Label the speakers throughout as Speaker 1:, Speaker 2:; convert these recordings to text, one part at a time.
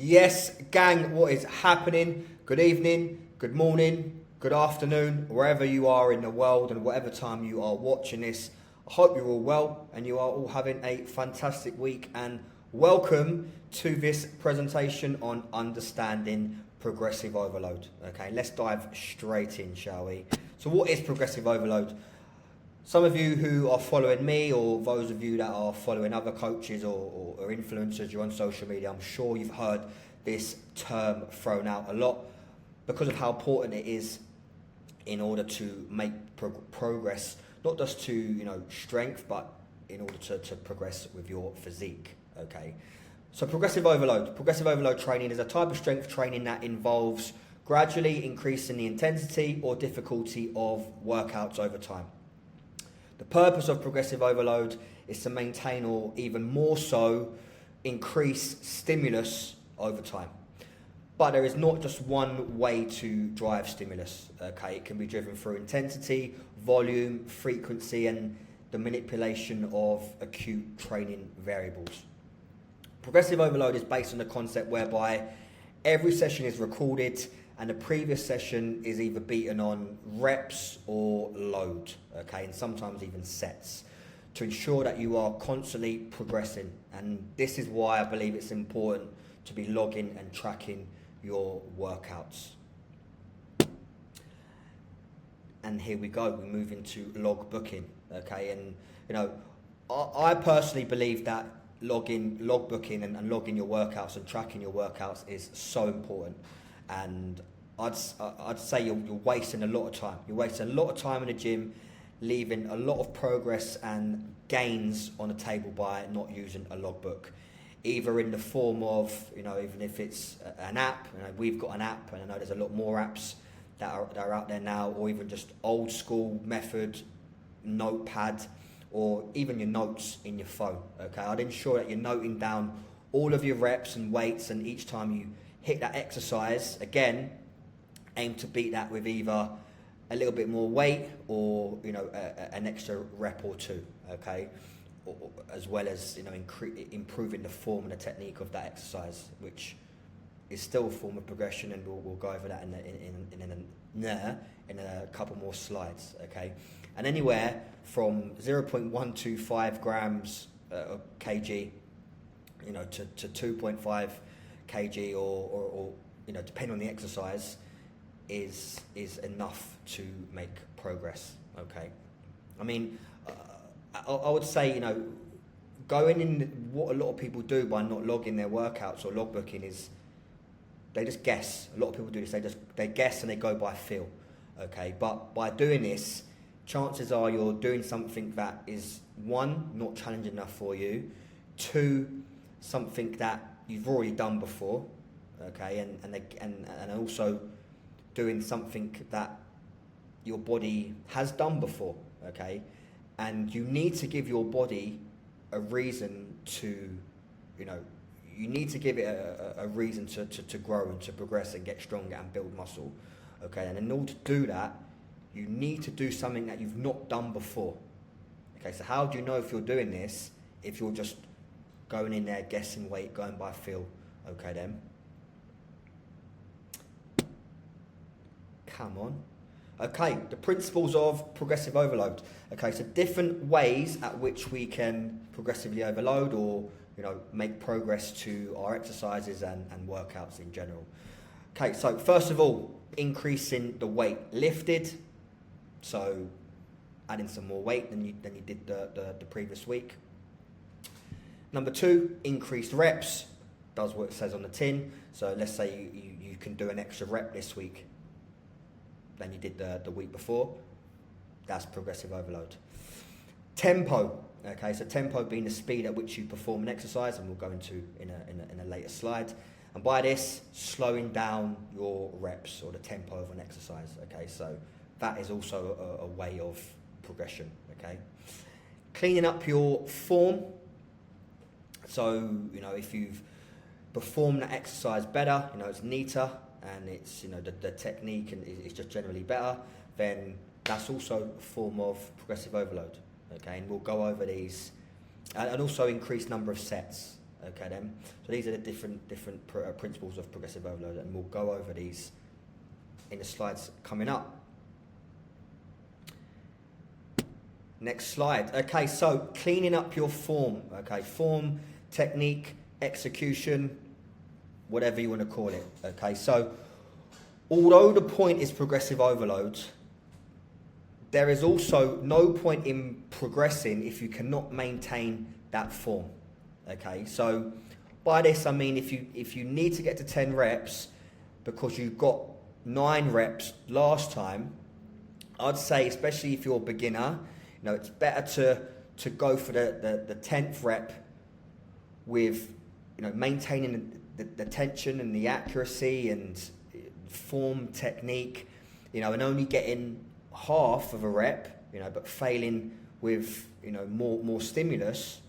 Speaker 1: Yes, gang, what is happening? Good evening, good morning, good afternoon, wherever you are in the world and whatever time you are watching this. I hope you're all well and you are all having a fantastic week, and welcome to this presentation on understanding progressive overload. Okay, let's dive straight in, shall we? So what is progressive overload? Some of you who are following me, or those of you that are following other coaches or influencers, you're on social media, I'm sure you've heard this term thrown out a lot because of how important it is in order to make progress, not just to strength, but in order to progress with your physique. Okay, so progressive overload training is a type of strength training that involves gradually increasing the intensity or difficulty of workouts over time. The purpose of progressive overload is to maintain, or even more so, increase stimulus over time. But there is not just one way to drive stimulus. Okay, it can be driven through intensity, volume, frequency, and the manipulation of acute training variables. Progressive overload is based on the concept whereby every session is recorded and the previous session is either beaten on reps or load, okay, and sometimes even sets, to ensure that you are constantly progressing. And this is why I believe it's important to be logging and tracking your workouts. And here we go, we move into log booking, okay, and I personally believe that log booking and logging your workouts and tracking your workouts is so important. And I'd say you're wasting a lot of time. You're wasting a lot of time in the gym, leaving a lot of progress and gains on the table by not using a logbook, either in the form of, even if it's an app. We've got an app, and I know there's a lot more apps that are out there now, or even just old school method, notepad, or even your notes in your phone. Okay, I'd ensure that you're noting down all of your reps and weights, and each time you hit that exercise, again, aim to beat that with either a little bit more weight or an extra rep or two, okay, as well as improving the form and the technique of that exercise, which is still a form of progression, and we'll go over that in a couple more slides, okay. And anywhere from 0.125 grams kg, to 2.5 kg or depending on the exercise, is enough to make progress. Okay, I mean, I would say going in, what a lot of people do by not logging their workouts or logbooking is they just guess. A lot of people do this. They guess and they go by feel. Okay, but by doing this, chances are you're doing something that is, one, not challenging enough for you, two, something that you've already done before, okay, and also doing something that your body has done before, okay, and you need to give your body a reason to, you need to give it a reason to grow and to progress and get stronger and build muscle, okay, and in order to do that, you need to do something that you've not done before, okay. So how do you know if you're doing this if you're just going in there guessing weight, going by feel? Okay then. Come on. Okay, the principles of progressive overload. Okay, so different ways at which we can progressively overload or make progress to our exercises and workouts in general. Okay, so first of all, increasing the weight lifted. So adding some more weight than you did the previous week. Number two, increased reps. Does what it says on the tin. So let's say you can do an extra rep this week than you did the week before. That's progressive overload. Tempo. Okay, so tempo being the speed at which you perform an exercise, and we'll go into in a later slide. And by this, slowing down your reps or the tempo of an exercise. Okay, so that is also a way of progression. Okay, cleaning up your form. So if you've performed that exercise better, it's neater, and it's the technique and it's just generally better, then that's also a form of progressive overload. Okay, and we'll go over these, and also increased number of sets. Okay then. So these are the different principles of progressive overload, and we'll go over these in the slides coming up. Next slide. Okay, so cleaning up your form. Okay, form, technique, execution, whatever you want to call it. Okay, so although the point is progressive overload, there is also no point in progressing if you cannot maintain that form. Okay, so by this I mean if you need to get to 10 reps because you got 9 reps last time, I'd say, especially if you're a beginner, it's better to go for the 10th rep with maintaining the tension and the accuracy and form, technique, and only getting half of a rep, but failing with more stimulus.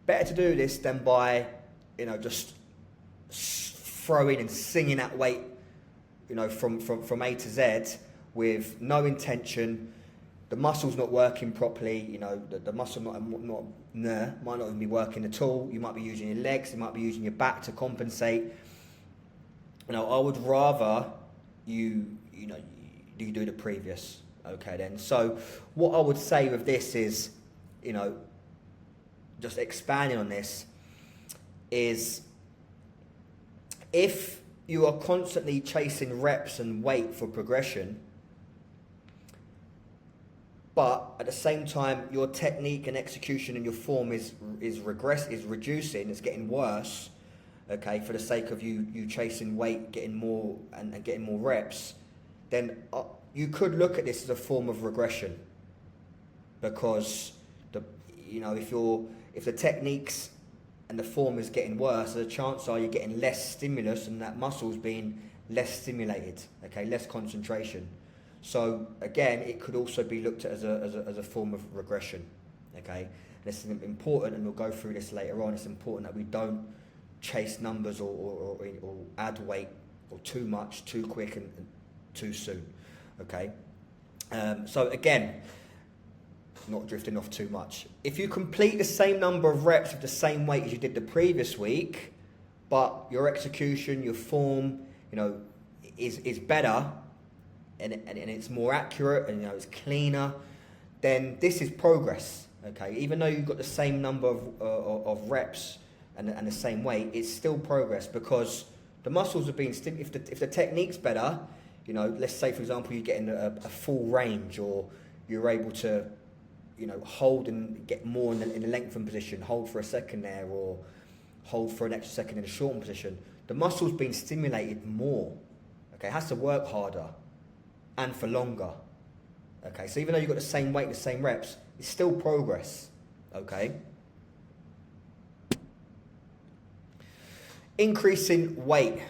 Speaker 1: Better to do this than by just throwing and singing that weight from A to Z with no intention. The muscle's not working properly, the muscle might not even be working at all. You might be using your legs, you might be using your back to compensate. I would rather you do the previous. Okay then. So what I would say with this is, just expanding on this, is if you are constantly chasing reps and weight for progression, but at the same time your technique and execution and your form is reducing, it's getting worse, okay, for the sake of you chasing weight, getting more and getting more reps, then you could look at this as a form of regression, because if the techniques and the form is getting worse, the chances are you're getting less stimulus and that muscle's being less stimulated, okay, less concentration. So again, it could also be looked at as a form of regression, okay. And this is important, and we'll go through this later on. It's important that we don't chase numbers or add weight or too much, too quick and too soon, okay. So again, not drifting off too much. If you complete the same number of reps with the same weight as you did the previous week, but your execution, your form, is better, and it's more accurate, and it's cleaner, then this is progress. Okay, even though you've got the same number of reps and the same weight, it's still progress, because the muscles are being stimulated. If the technique's better, let's say for example you're getting a full range, or you're able to hold and get more in the lengthened position, hold for a second there, or hold for an extra second in a shortened position. The muscle's being stimulated more. Okay, it has to work harder and for longer. Okay, so even though you've got the same weight, the same reps, it's still progress. Okay. Increasing weight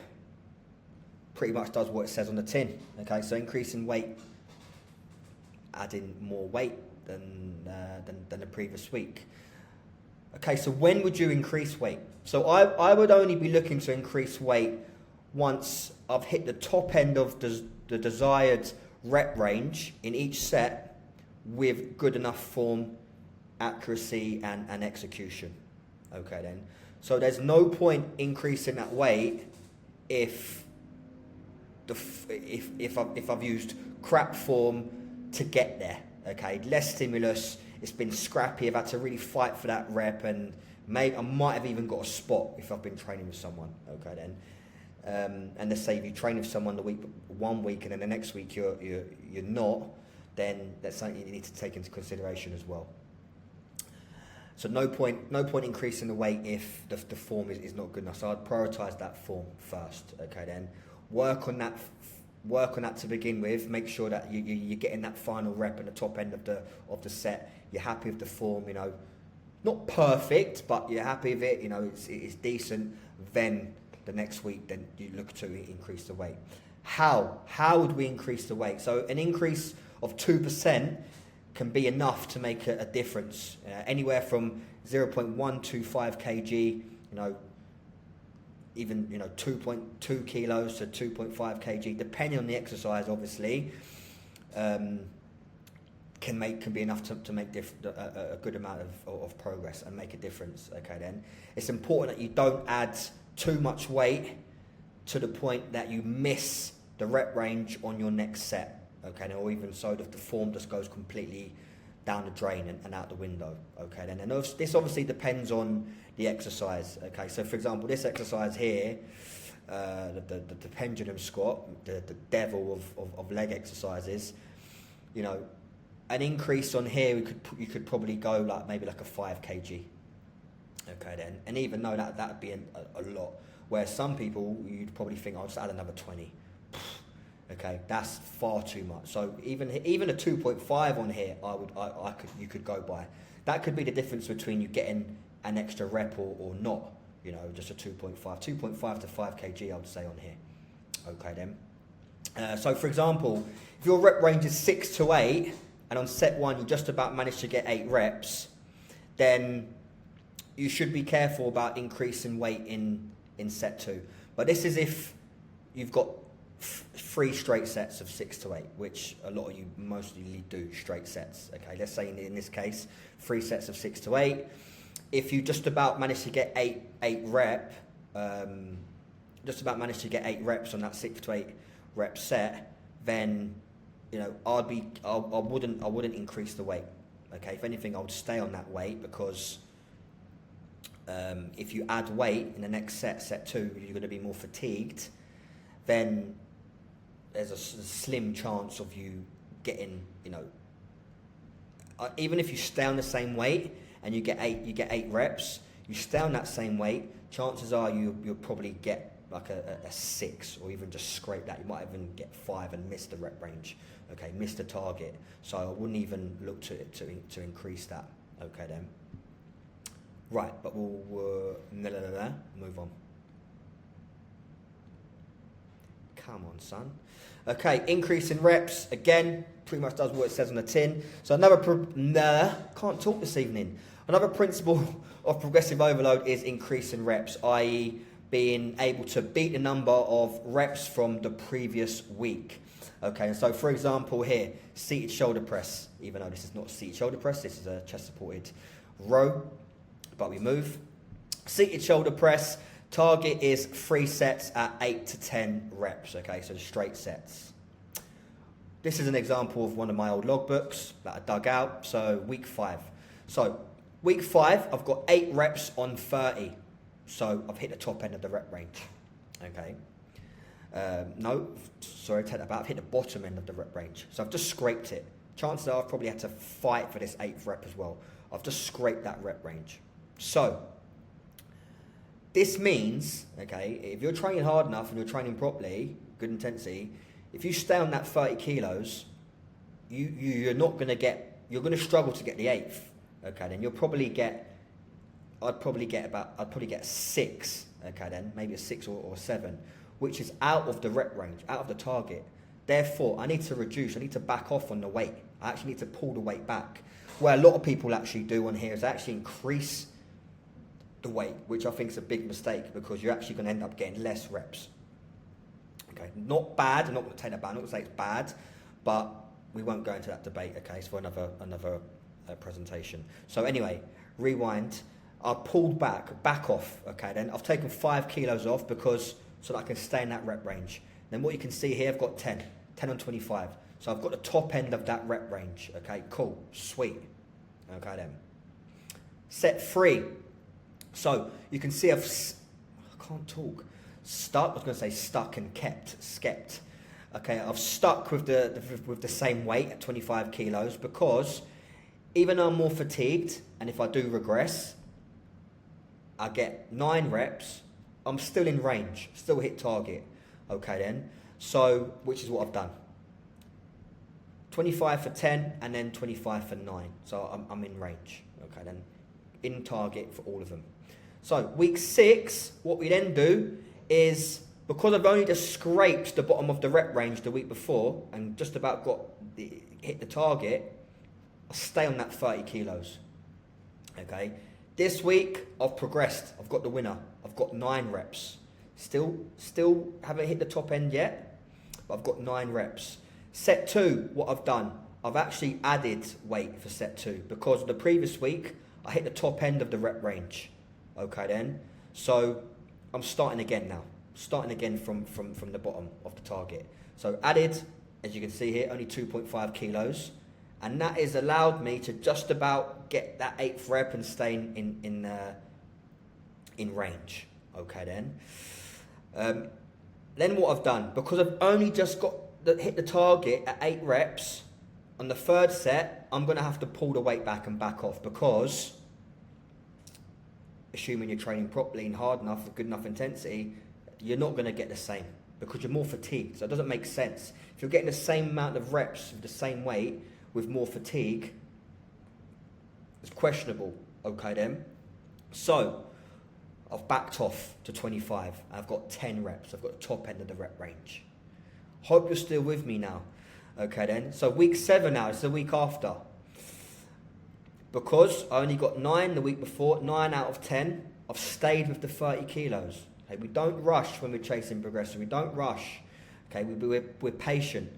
Speaker 1: pretty much does what it says on the tin. Okay, so increasing weight, adding more weight than the previous week. Okay, so when would you increase weight? So I would only be looking to increase weight once I've hit the top end of the desired rep range in each set with good enough form, accuracy and execution. Okay then. So there's no point increasing that weight if I've used crap form to get there. Okay, less stimulus, it's been scrappy, I've had to really fight for that rep, and maybe I might have even got a spot if I've been training with someone. Okay then, and let's say if you train with someone one week and then the next week you're not, then that's something you need to take into consideration as well. So no point increasing the weight if the form is not good enough. So I'd prioritise that form first. Okay then, work on that to begin with. Make sure that you're getting that final rep at the top end of the set. You're happy with the form, not perfect, but you're happy with it. It's decent. Then the next week, then you look to increase the weight. How would we increase the weight? So an increase of 2% can be enough to make a difference. Anywhere from 0.125 kg, even 2.2 kilos to 2.5 kg, depending on the exercise, obviously, can be enough to make a good amount of progress and make a difference. Okay, then it's important that you don't add too much weight to the point that you miss the rep range on your next set. Okay, or even so the form just goes completely down the drain and out the window. Okay, then, and this obviously depends on the exercise. Okay, so for example, this exercise here, the pendulum squat, the devil of leg exercises, you know, an increase on here, you could probably go like maybe like a 5 kg. Okay, then, and even though that'd be a lot, where some people you'd probably think I'll just add another 20. Okay, that's far too much. So even a 2.5 on here, you could go by. That could be the difference between you getting an extra rep or not. You know, just a 2.5 to 5 kg, I would say on here. Okay then. So for example, if your rep range is 6 to 8, and on set 1 you just about managed to get 8 reps, then you should be careful about increasing weight in set 2. But this is if you've got 3 straight sets of 6 to 8, which a lot of you mostly do straight sets. Okay, let's say in this case 3 sets of 6 to 8. If you just about manage to get 8 reps on that 6 to 8 rep set, then you know I wouldn't increase the weight. Okay, if anything, I would stay on that weight, because if you add weight in the next set 2, you're going to be more fatigued. Then there's a slim chance of you getting, you know, even if you stay on the same weight and you get 8 reps, you stay on that same weight, chances are you'll probably get like a 6, or even just scrape that. You might even get 5 and miss the rep range. Okay, miss the target. So I wouldn't even look to increase that. Okay then. Right, but we'll move on. Come on, son. Okay, increase in reps, again, pretty much does what it says on the tin. So can't talk this evening. Another principle of progressive overload is increase in reps, i.e. being able to beat the number of reps from the previous week. Okay, and so for example here, seated shoulder press, even though this is not seated shoulder press, this is a chest supported row, but we move. Seated shoulder press, target is 3 sets at 8 to 10 reps, okay, so straight sets. This is an example of one of my old logbooks that I dug out, so week 5. So week 5, I've got 8 reps on 30, so I've hit the top end of the rep range, okay. Take that back, I've hit the bottom end of the rep range, so I've just scraped it. Chances are I've probably had to fight for this 8th rep as well. I've just scraped that rep range. So this means, okay, if you're training hard enough and you're training properly, good intensity, if you stay on that 30 kilos, you're not going to get, you're going to struggle to get the 8th, okay, then you'll probably get, I'd probably get 6, okay then, maybe a 6 or 7, which is out of the rep range, out of the target. Therefore, I need to reduce, I need to back off on the weight. I actually need to pull the weight back. Where a lot of people actually do on here is actually increase the weight, which I think is a big mistake, because you're actually going to end up getting less reps. Okay, not bad, I'm not going to take that back, I'm not going to say it's bad, but we won't go into that debate, okay, it's for another presentation. So anyway, rewind, I pulled back off, okay, then I've taken 5 kilos off so that I can stay in that rep range. Then what you can see here, I've got 10 on 25. So I've got the top end of that rep range, okay, cool, sweet, okay then. Set 3. So you can see I can't talk. Stuck and skept. Okay, I've stuck with the same weight at 25 kilos, because even though I'm more fatigued, and if I do regress, I get 9 reps, I'm still in range, still hit target. Okay then, so which is what I've done. 25 for 10 and then 25 for 9. So I'm in range. Okay then, in target for all of them. So week 6, what we then do is, because I've only just scraped the bottom of the rep range the week before and just about hit the target, I stay on that 30 kilos. Okay. This week I've progressed. I've got the winner. I've got 9 reps. Still haven't hit the top end yet, but I've got 9 reps. Set 2, what I've done, I've actually added weight for set 2 because the previous week I hit the top end of the rep range. Okay then, so I'm starting again now. Starting again from the bottom of the target. So added, as you can see here, only 2.5 kilos. And that has allowed me to just about get that 8th rep and stay in range. Okay then. Then what I've done, because I've only just hit the target at 8 reps, on the 3rd set, I'm going to have to pull the weight back and back off because, assuming you're training properly and hard enough with good enough intensity, you're not going to get the same because you're more fatigued. So it doesn't make sense. If you're getting the same amount of reps with the same weight with more fatigue, it's questionable. Okay then. So I've backed off to 25. I've got 10 reps. I've got the top end of the rep range. Hope you're still with me now. Okay then. So week 7 now. It's the week after. Because I only got 9 the week before, 9 out of 10, I've stayed with the 30 kilos. Okay, we don't rush when we're chasing progression. We don't rush. Okay, we're patient.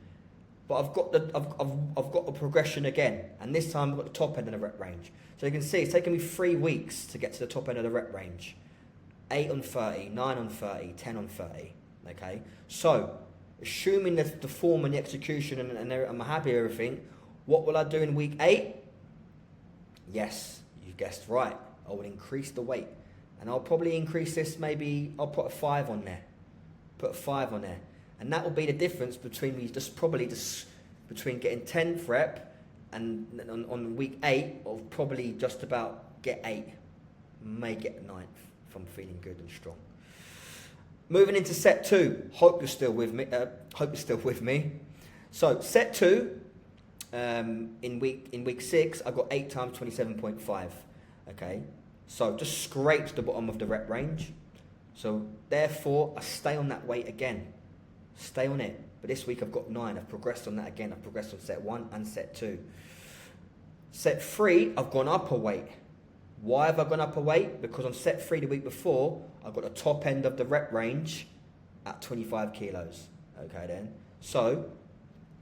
Speaker 1: But I've got the progression again, and this time I've got the top end of the rep range. So you can see it's taken me 3 weeks to get to the top end of the rep range. 8 on 30, 9 on 30, 10 on 30. Okay, so assuming that the form and the execution and I'm happy with everything, what will I do in week 8? Yes, you guessed right. I will increase the weight. And I'll probably increase this, maybe I'll put a 5 on there. Put a 5 on there. And that will be the difference between me between getting 10th rep and on week 8, I'll probably just about get 8. May get 9th if I'm feeling good and strong. Moving into set 2. Hope you're still with me. So set 2. In week 6, I got 8 times 27.5. Okay, so just scraped the bottom of the rep range. So therefore, I stay on that weight again. Stay on it. But this week I've got 9. I've progressed on that again. I've progressed on set 1 and set 2. Set 3, I've gone up a weight. Why have I gone up a weight? Because on set 3 the week before, I got the top end of the rep range at 25 kilos. Okay then. So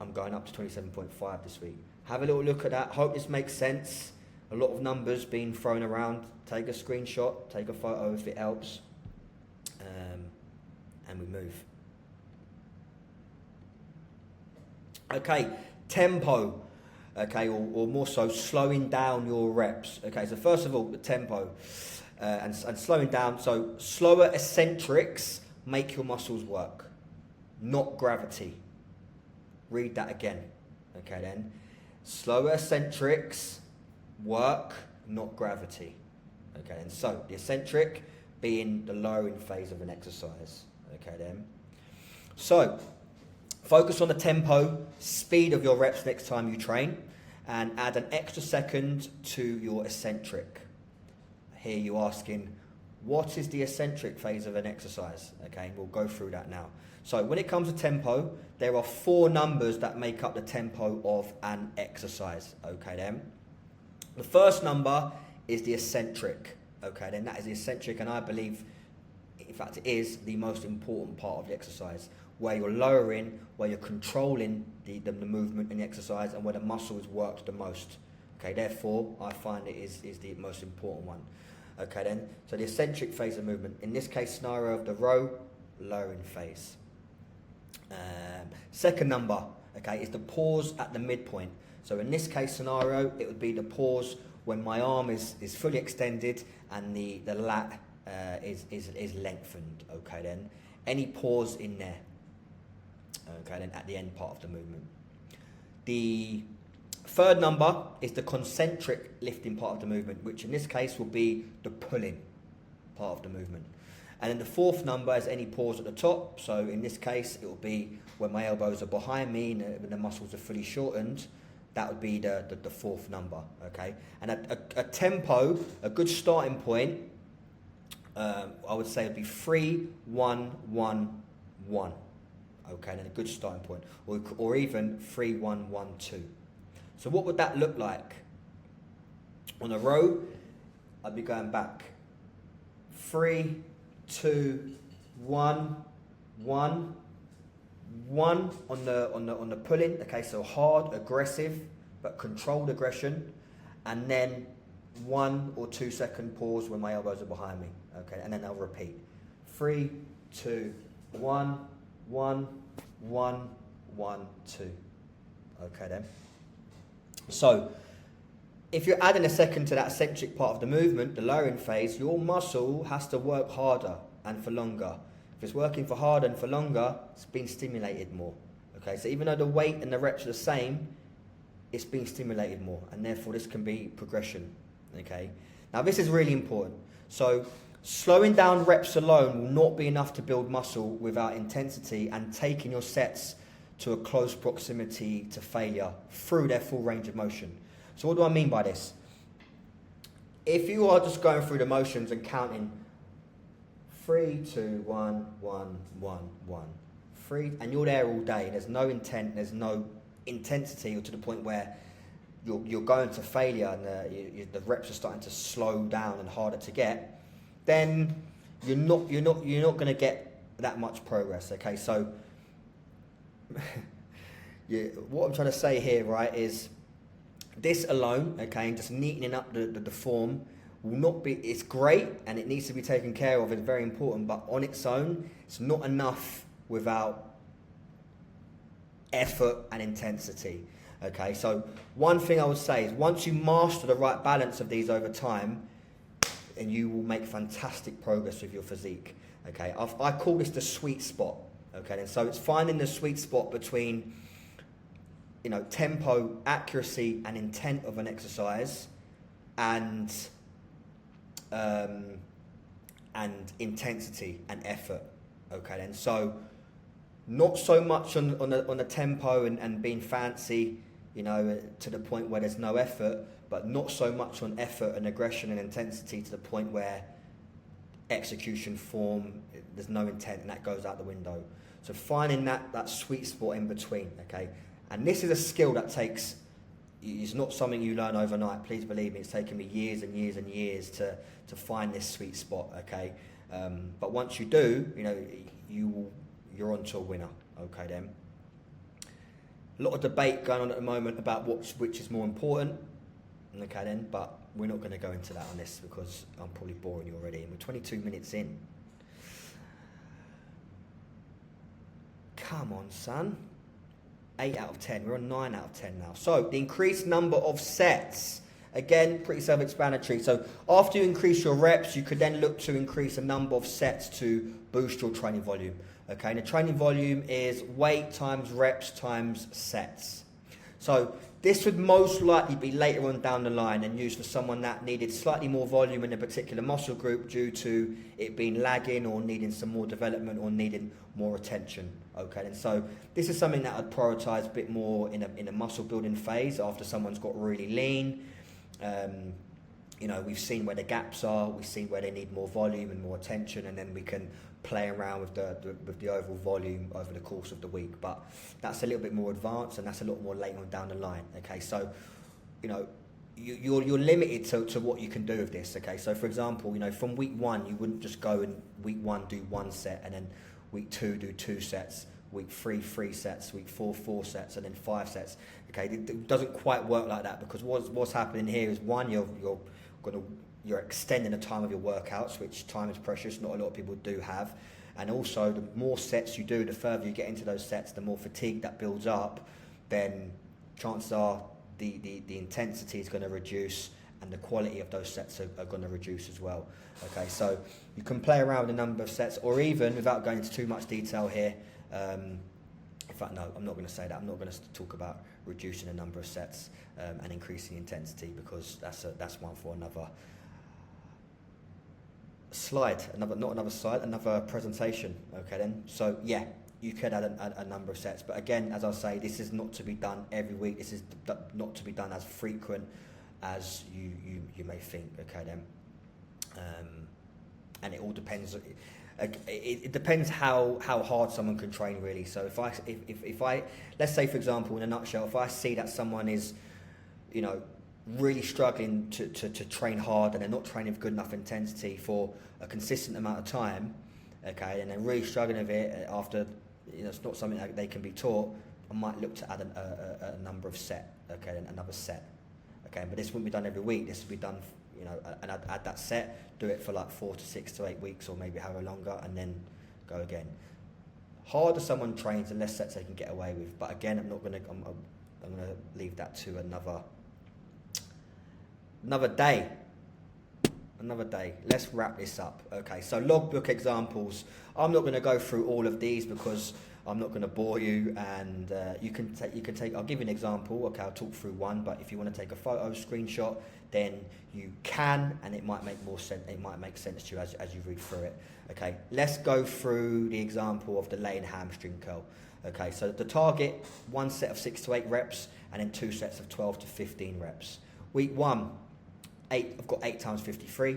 Speaker 1: I'm going up to 27.5 this week. Have a little look at that. Hope this makes sense. A lot of numbers being thrown around. Take a screenshot, take a photo if it helps. And we move. Okay, tempo. Okay, or more so slowing down your reps. Okay, so first of all, the tempo and slowing down. So slower eccentrics make your muscles work, not gravity. Read that again. Okay then. Slower eccentrics work, not gravity. Okay then. So the eccentric being the lowering phase of an exercise. Okay then. So focus on the tempo, speed of your reps next time you train, and add an extra second to your eccentric. Here you're asking, what is the eccentric phase of an exercise? Okay, we'll go through that now. So when it comes to tempo, there are 4 numbers that make up the tempo of an exercise. Okay then. The first number is the eccentric. Okay then, that is the eccentric, and I believe, in fact it is the most important part of the exercise, where you're lowering, where you're controlling the movement in the exercise, and where the muscle is worked the most. Okay, therefore I find it is the most important one. Okay then, so the eccentric phase of movement, in this case scenario of the row, lowering phase. Second number, okay, is the pause at the midpoint. So in this case scenario, it would be the pause when my arm is fully extended and the lat is lengthened. Okay then, any pause in there. Okay then, at the end part of the movement. The third number is the concentric lifting part of the movement, which in this case will be the pulling part of the movement. And then the fourth number is any pause at the top. So in this case, it will be when my elbows are behind me and when the muscles are fully shortened. That would be the fourth number, okay? And a tempo, a good starting point, I would say would be 3, 1, 1, 1. Okay, and then a good starting point. Or even 3, 1, 1, 2. So what would that look like? On a row, I'd be going back. 3, 2, 1, 1, one on the pull-in, okay, so hard, aggressive, but controlled aggression, and then 1 or 2 second pause when my elbows are behind me, okay, and then I'll repeat. 3, 2, 1, 1, 1, 1, 2. Okay then. So, if you're adding a second to that eccentric part of the movement, the lowering phase, your muscle has to work harder and for longer. If it's working for harder and for longer, it's being stimulated more. Okay, so even though the weight and the reps are the same, it's being stimulated more, and therefore this can be progression. Okay, now this is really important. So slowing down reps alone will not be enough to build muscle without intensity and taking your sets to a close proximity to failure through their full range of motion. So what do I mean by this? If you are just going through the motions and counting 3, 2, 1, 1, 1, 1, 3, and you're there all day, there's no intent, there's no intensity, or to the point where you're going to failure and the reps are starting to slow down and harder to get, then you're not going to get that much progress. Okay, so what I'm trying to say here, right, is this alone, okay, and just neatening up the form will not be, it's great and it needs to be taken care of, it's very important, but on its own, it's not enough without effort and intensity. Okay, so one thing I would say is once you master the right balance of these over time, and you will make fantastic progress with your physique. Okay, I call this the sweet spot. Okay, and so it's finding the sweet spot between, you know, tempo, accuracy, and intent of an exercise, and intensity and effort. Okay, then so not so much on the tempo and being fancy, you know, to the point where there's no effort, but not so much on effort and aggression and intensity to the point where execution, form, there's no intent, and that goes out the window. So finding that sweet spot in between, okay? And this is a skill that takes, it's not something you learn overnight, please believe me, it's taken me years and years and years to find this sweet spot, okay? But once you do, you know, you're onto a winner, okay then? A lot of debate going on at the moment about which is more important, okay then, but we're not going to go into that on this because I'm probably boring you already, and we're 22 minutes in. Come on, son. 8 out of 10. We're on 9 out of 10 now. So, the increased number of sets. Again, pretty self-explanatory. So, after you increase your reps, you could then look to increase the number of sets to boost your training volume. Okay, and the training volume is weight times reps times sets. So, this would most likely be later on down the line and used for someone that needed slightly more volume in a particular muscle group due to it being lagging or needing some more development or needing more attention. Okay, and so this is something that I'd prioritise a bit more in a muscle building phase after someone's got really lean. You know, we've seen where the gaps are, we've seen where they need more volume and more attention, and then we can play around with the overall volume over the course of the week. But that's a little bit more advanced, and that's a lot more later on down the line. Okay, so you know, you're limited to what you can do with this. Okay, so for example, you know, from week 1 you wouldn't just go and week 1 do 1 set, and then week 2 do 2 sets, week 3 3 sets, week 4 4 sets, and then 5 sets. Okay, it doesn't quite work like that, because what's happening here is, one, you're extending the time of your workouts, which time is precious, not a lot of people do have. And also, the more sets you do, the further you get into those sets, the more fatigue that builds up, then chances are the intensity is going to reduce, and the quality of those sets are going to reduce as well. Okay, so you can play around with the number of sets, or even, without going into too much detail here, in fact, no, I'm not going to say that. I'm not going to talk about reducing the number of sets and increasing intensity, because that's one for another slide, another presentation. Okay then, so yeah, you could add a number of sets, but again, as I say, this is not to be done every week. This is not to be done as frequent as you may think. Okay then, and it all depends. It depends how hard someone can train, really. So if I let's say, for example, in a nutshell, if I see that someone is, you know, really struggling to train hard, and they're not training with good enough intensity for a consistent amount of time, okay, and they're really struggling with it after it's not something that they can be taught, I might look to add a number of set, okay, and another set, okay. But this wouldn't be done every week. This would be done, and I'd add that set, do it for like 4 to 6 to 8 weeks, or maybe however longer, and then go again. Harder someone trains, the less sets they can get away with. But again, I'm gonna leave that to another day. Let's wrap this up. Okay, so logbook examples. I'm not going to go through all of these because I'm not going to bore you, and you can take. I'll give you an example. Okay, I'll talk through one, but if you want to take a photo, screenshot, then you can, and it might make more sense. It might make sense to you as you read through it. Okay, let's go through the example of the laying hamstring curl. Okay, so the target, 1 set of 6 to 8 reps, and then 2 sets of 12 to 15 reps. Week 1. I've got 8 times 53,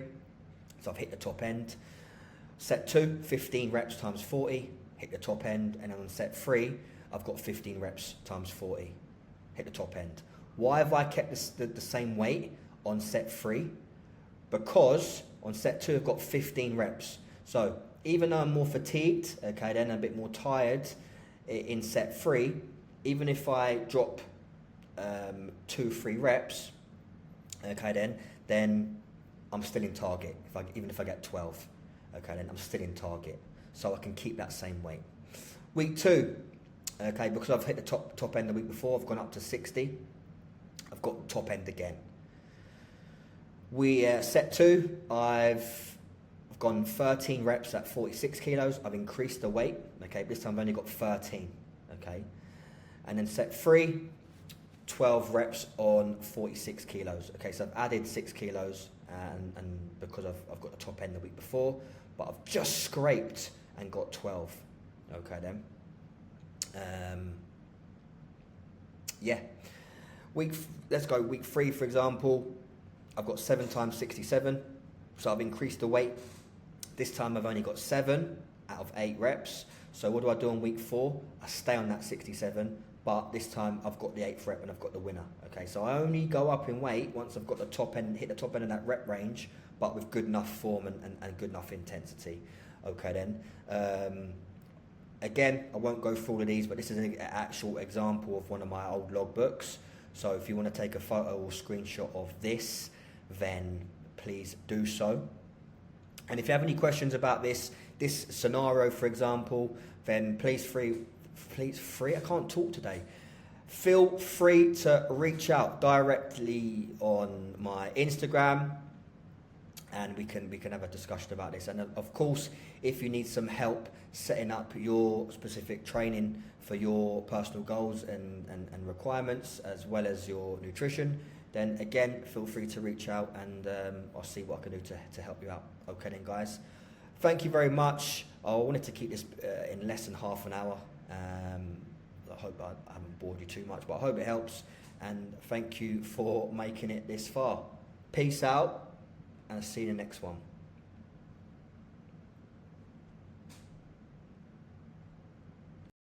Speaker 1: so I've hit the top end. Set 2, 15 reps times 40, hit the top end. And then on set 3, I've got 15 reps times 40, hit the top end. Why have I kept the same weight on set 3? Because on set 2, I've got 15 reps. So even though I'm more fatigued, okay, then a bit more tired in set 3, even if I drop 2-3 reps, okay, then I'm still in target. Even if I get 12, okay, then I'm still in target. So I can keep that same weight. Week 2, okay, because I've hit the top end the week before, I've gone up to 60. I've got top end again. Set 2, I've gone 13 reps at 46 kilos. I've increased the weight, okay, this time I've only got 13, okay. And then set 3, 12 reps on 46 kilos. Okay, so I've added 6 kilos, and because I've got the top end the week before, but I've just scraped and got 12. Okay then. Yeah. Let's go week 3, for example. I've got 7 times 67, so I've increased the weight. This time I've only got 7 out of 8 reps. So what do I do on week 4? I stay on that 67. But this time I've got the 8th rep and I've got the winner. Okay, so I only go up in weight once I've got the top end, hit the top end of that rep range, but with good enough form and good enough intensity. Okay then. Again, I won't go through all of these, but this is an actual example of one of my old logbooks. So if you want to take a photo or screenshot of this, then please do so. And if you have any questions about this scenario, for example, then please I can't talk today. Feel free to reach out directly on my Instagram, and we can have a discussion about this. And of course, if you need some help setting up your specific training for your personal goals and requirements, as well as your nutrition, then again, feel free to reach out, and I'll see what I can do to help you out. Okay then, guys. Thank you very much. I wanted to keep this in less than half an hour. I hope I haven't bored you too much, but I hope it helps, and thank you for making it this far. Peace out, and I'll see you in the next one.